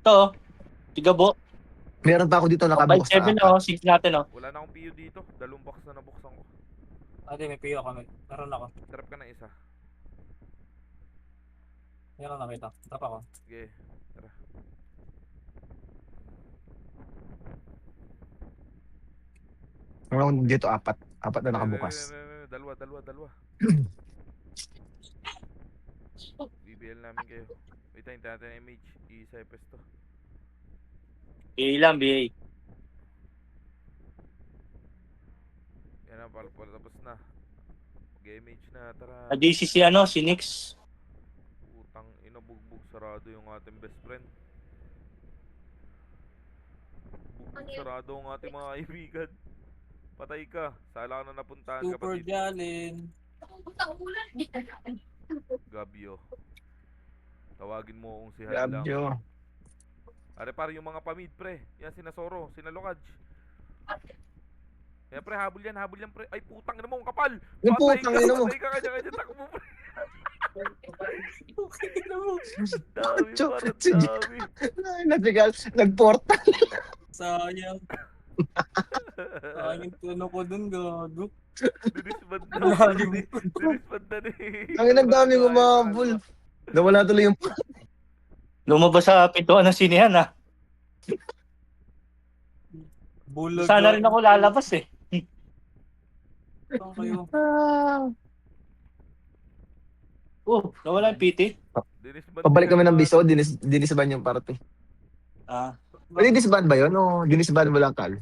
Ito, oh. Tigabo. Meron pa ako dito nakabukas 157 na apat. oh. Sync natin oh. Wala na akong PU dito. Dalawang box na nabuksan ko. Ate, may piyo kami. Meron ako. Trap ka na isa. Meron nakita. Trap ako. Sige. Tara. Meron dito apat. Apat na nakabukas. Dalawa. BBL namin kayo. Wait, tayo natin ang image. Isa pesto. BA lang, BA. Yan na, pala tapos na. Mag-image na, tara. DC si ano, si Nix. Utang ina, bugbog sarado yung ating best friend. Bugbog sarado ang ating mga kaibigan. Patay ka. Sala ka na napuntahan ka Super pa dito. Jalen. Gabio. Tawagin mo kung si Han lang. Gabyo. Are pare yung mga pamid pre. Yan sina Soro, sina Lokaj. Yan pre, habol yan pre. Ay putang ina mo, ang kapal. Yung Patay putang ka, ina mo. patay ka kanya takbo pre. Ina mo. Dami Chok, parang si J- dami. Nagpigal. Nagporta. Sayang. Sayang yung tuno ko dun, gago. Dinisband na. Lalim. Dinisband na ni. Ang daming umabol. Nawala tuloy yung... Lumabas sa pintuan ng sinihan ah. Bulag. Sana rin ako lalabas eh. Saan kayo? Nawala yung PT. Dinisband Pabalik kami na ng yung biso, dinisban yung party. Ah, Pwede disband ba yun o dinisban mo lang, Kal?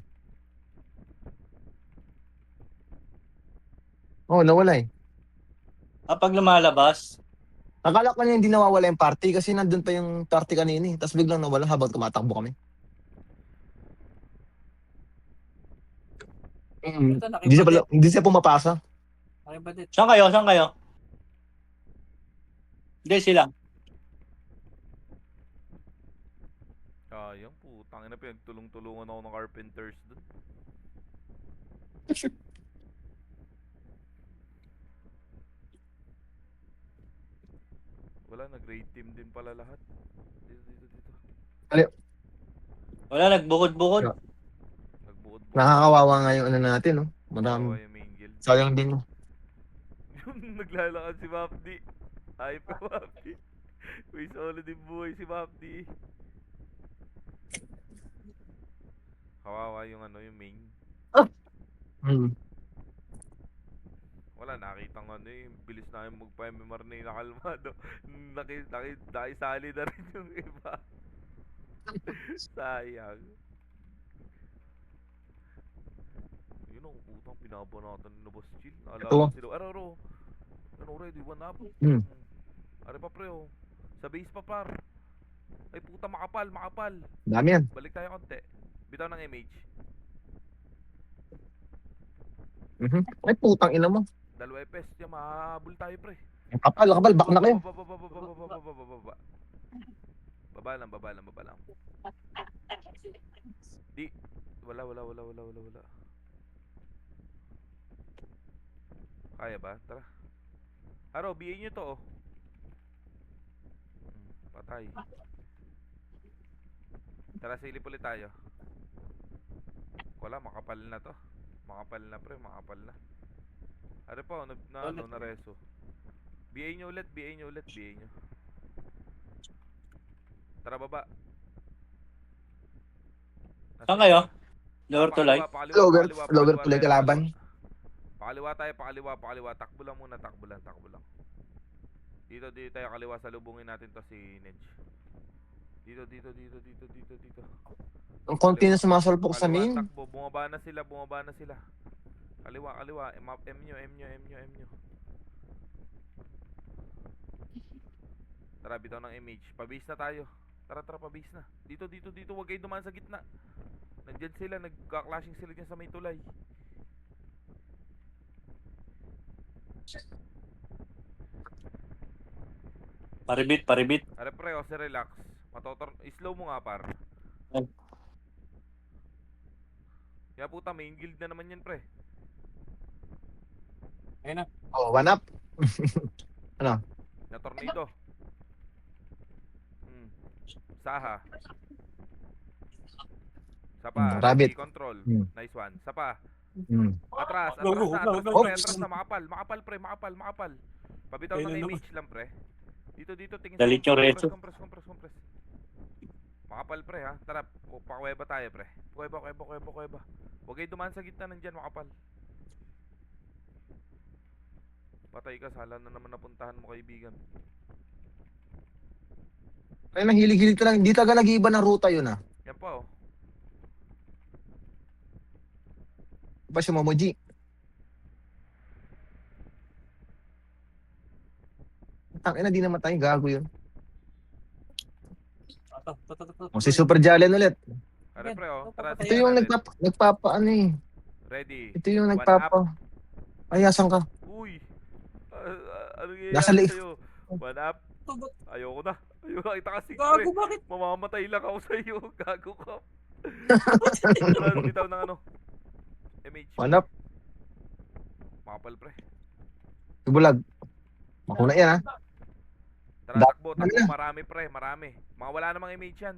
Oo, nawala eh. pag lumalabas, Akala ko niya hindi nawawala yung party kasi nandun pa yung party kanina eh. Tapos biglang nawala habang tumatakbo kami. Ito, Hindi siya pumapasa. nakibalit. saan kayo? Saan kayo? Hindi sila. yung putang ina, pinagtulong-tulungan ako ng carpenters dun. Wala, nag-raid team din pala lahat. Dito. Wala, nagbukod-bukod. Nagbukod-bukod. Nakakawawa nga yung ano natin, no? Kawawa Marami. yung main guild. Sayang din. No? Yung naglalakad si Mapdi. Ay pa Mapdi. May solo din buhay si Mapdi. Kawawa yung ano, yung main. Hmm. Wala, nakita nga ano yung bilis na yung magpa-MMR na yung nakalmado. Nakisali na rin yung iba. Sayang. Yun ang putang pinabanatan ni Boss Chill. Naalala sila. Aro. Ano, ready, one up. Are pa pre, oh. Sa base pa par. Ay puta, makapal. Dami yan. Balik tayo konti. Bitaw ng image. Ay, putang ina mo. Dalawa epes. Yan, mahabol tayo pre. Kapal, back na kayo. Baba lang. Di. Wala. Kaya ba? Tara. Aro, BA nyo to oh. Patay. Tara, silip ulit tayo. Wala, makapal na to. Makapal na pre, makapal na. Ano pa, na reso. BA nyo ulit. Tara, baba. Saan kayo? Lower to light? Lower tuloy kalaban. Pakaliwa tayo, pakaliwa. Takbo lang muna, takbo lang. Dito tayo kaliwa, salubungin natin to si Nedge. Dito. Ang konti na sumasalpok sa Kaliwa, main. takbo, bumaba na sila. Kaliwa. M nyo. Tara, bitaw ng MH. Pabase na tayo. Tara, pabase na. Dito. Huwag kayo dumaan sa gitna. Nandyan sila, nagka-clashing sila dyan sa may tulay. Paribit. Are pre, o relax. Slow mo nga par. Ay. Kaya puta, main guild na naman yan pre. Ayun na. Oh, one up. Na tornado. Saha. Sapa. Rabbit. Control. Hmm. Nice one. Sapa. Hmm. Atras Go, go, na. go, Atras go. pre, atras na. Makapal pre. Makapal. Pabitaw Ayun ng na naman. image lang pre. Dito, tingin Dalit yung reto. compress. Makapal pre ha. Tara, pakuweba tayo pre. Kuweba. Huwag kayo dumaan sa gitna nandyan, makapal. Patay ka, sala na naman napuntahan mo kaibigan. Ay, mahilig-hilig ka lang. Hindi talaga nag-iiba ng ruta yun ah. Yan pa oh. Pa si Momoji. Tangina, di naman tayo gago yun. O, si Super Jalen ulit. Are pre oh. Tara, Ito yung nagpapa ano eh. Ready. Ito yung One nagpapa. Ay, asan ka? Uy. Ano Nasa nangyayari liif. sa'yo? One up. Ayoko na. Kita kasi pre. Gago, bakit? Mamamatay lang ako sa'yo. Gago ka. Tara, bitaw ng ano. MH. One up. Makapal pre. Bulag. Makuna yan ha. Tara, takbo. Marami pre. Mga wala namang image yan.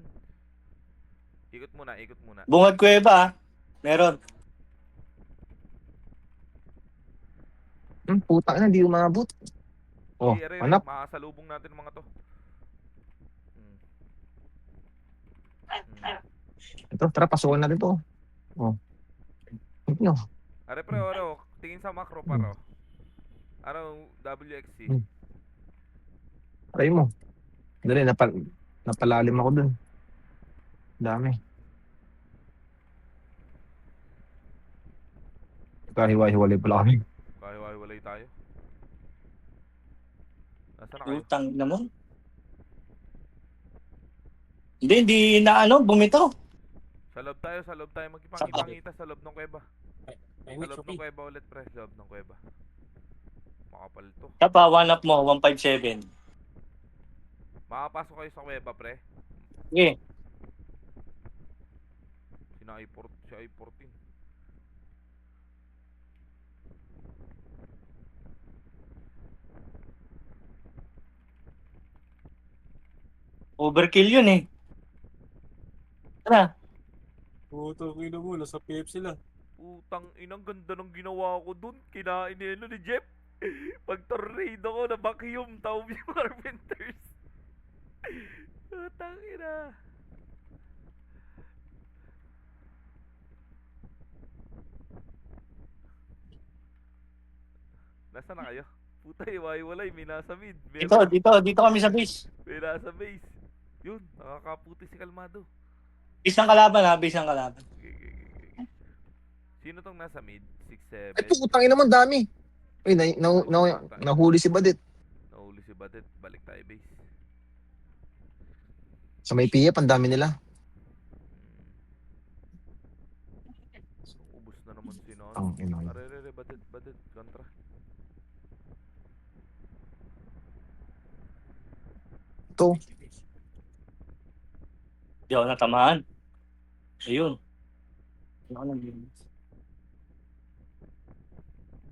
Ikot muna. Bungad kuweba ah. Meron. Putang ina, hindi umabot. Oh, Ere, one up. makasalubong natin mga to. Ito, tara, pasukan natin to. Oh. Ito. Are pre, tingin sa macro paro. WXC. Aray mo. Dali, napalalim ako dun. Dami. Kahiwa-hiwalay pala kami. Kahiwa-hiwalay tayo. Nasaan na kayo? Utang na mo. Hindi na bumitaw. Sa loob tayo. Magkipangita sa loob ng kuweba. May Sa witch, loob okay. ng kuweba ulit pre. Sa loob ng kuweba. Makapal to. Tapa, one up mo, 157. Makapasok kayo sa kuweba pre. Sige. Si I-14. Overkill yun eh. Tara. Puto, kina mo, nasa PF sila. Utang inang ganda ng ginawa ko dun. Kinain ni Jeff. Pag tornado ko na vacuum taob yung carpenters. Utang ina. Nasaan na kayo? Puta, iwalay, may nasa mid. Dito kami sa base. May nasa base. Yun, nakakaputi si Kalmado. Base ng kalaban ha, base ng kalaban. Okay. Sino tong nasa mid? 6-7. Ito, utangin naman, dami. Uy, nahuli si Badit. Nahuli si Badet. Balik tayo base. Sa may PF, ang dami nila. Ubus na naman si Nono. Ang ina. Are, Badet. Kontra. Ito. Di ako natamaan. Ayun. Ano yun?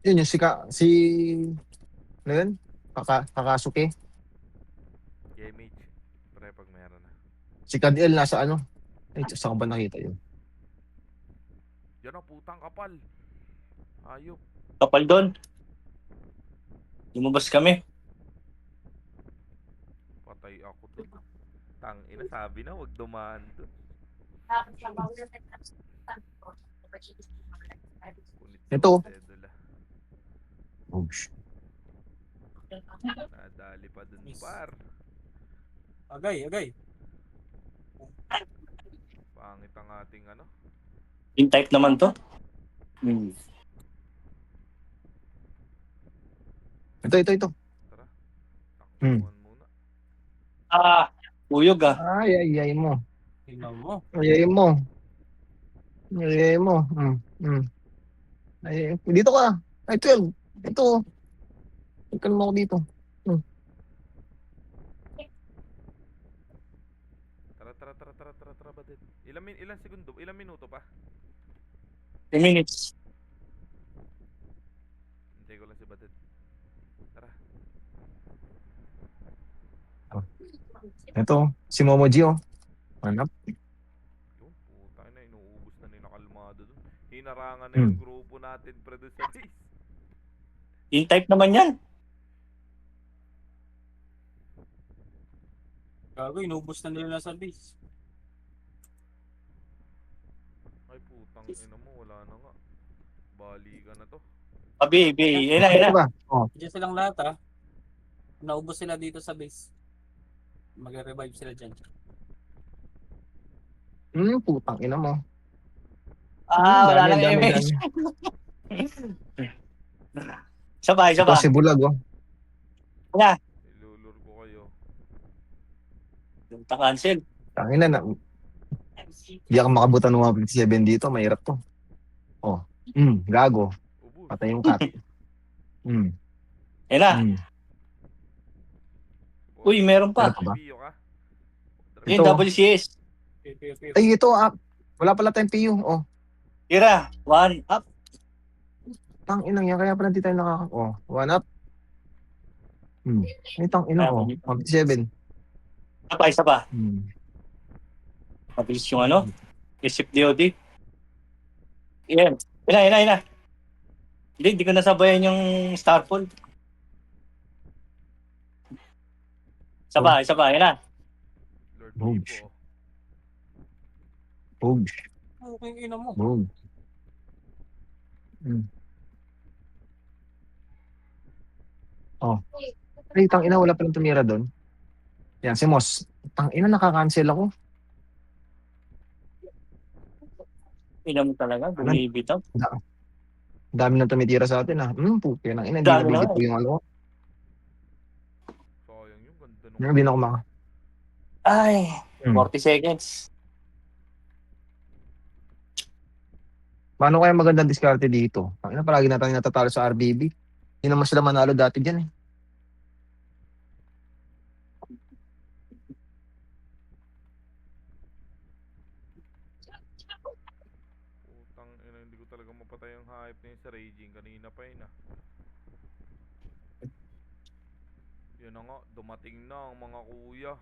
Yun yung ano yun? Kakasuke. GMH. Pre, pag meron na. Si Kadiel nasa ano? Ay, saan ko ba nakita yun? Yan ang putang kapal. Ayop. Kapal doon. Lumabas kami. Patay ako dun. Tang ina, sabi na, wag dumaan dun. Kunit sa Ito. sedula. Oh, shit. Nadali pa dun par. Agay. Pangit ang ating ano. Yung type naman to. Ito. Tara. Hmm. Takbuhan muna. Uyog ah. Ay mo. Tingnan mo. Ay mo. Ay mo. Ay, dito ka. Ay, 12. Ito. Ikaw mo ako dito. Tara, Baded. Ilang segundo, ilang minuto pa? 3 minutes. Hintay ko lang si Baded. Tara. Ito, si Momo G, oh. Hanap. Yun, putang na, inuubos na nila kalmado dun. Hinarangan na yung grupo natin, pre, dun sa base. In-type naman yan. Gago, inubos na nila sa base. Ay, putang ina mo, wala na nga. Bali ka na to. Abi. Yan na. Ito ba? Oh. Diyan silang lahat ha. Naubos sila dito sa base. Mag-revive sila dyan. Putang ina mo. Wala Dami, nang dami, image. dami. Sabay. Ito si Bulag, oh. Ilulur ko kayo. Cancel. Tangina na. Hindi ako makabutan ng 157 dito. Mahirap to. Oh. Gago. Ubus. Patay yung cat. Yan na. Uy, meron pa. Meron pa ba? Pio ka? Yung Ito. WCS. Ay, ito, wala pala tayong PU. Oh. Tira. 1 up. Tangina yan. Kaya pala di tayo Oh, 1 up. Ay, tangina, oh. 157. Isa pa. Mabilis yung ano. Isip DOD. Yan. Yan na. Hindi ko nasabayan yung Starfall. Isa pa. Yan na. Lord Boom. Pipo. Boom. Okay, ina mo. Boom. Oh. Ay, tangina, wala palang tumira doon. Yan, si Moss. Tangina, nakakancel ako. Ina mo talaga. Bumibitaw. Dami na tumitira sa atin, ah. Puti na. Hindi Dami na na bigit po yung ano. Sayang yung ganda nung... Hindi na ako Ay. 40 seconds. Paano kaya magandang diskarte dito? Tangina, palagi na tayo natatalo sa RBB. Hindi naman sila manalo dati dyan, eh. Putang ina, hindi ko talaga mapatay ang hype na yun sa Raging. Kanina pa yun ah. Yun na nga, dumating na ang mga kuya.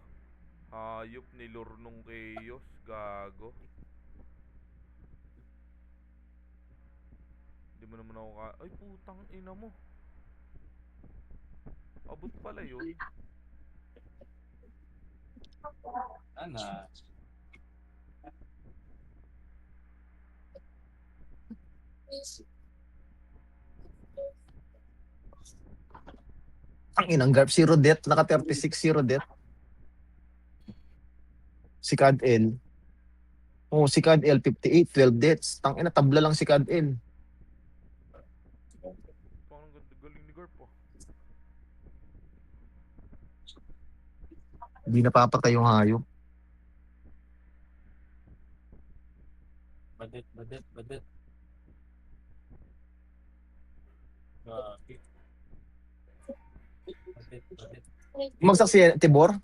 Hayop ni Lornong Chaos. Gago. Hindi mo naman ako Ay, putang ina mo. Abot pala yun. Ano? Ang inang Garp, 0 death. Naka 36, 0 death. Si Cad L. Oh, si Cad L, 58, 12 deaths. Tangina, tabla lang si Cad L. Parang galing ni Garp oh. Hindi napapatay yung hayop. Badet. Badet. Umagsak si Tibor.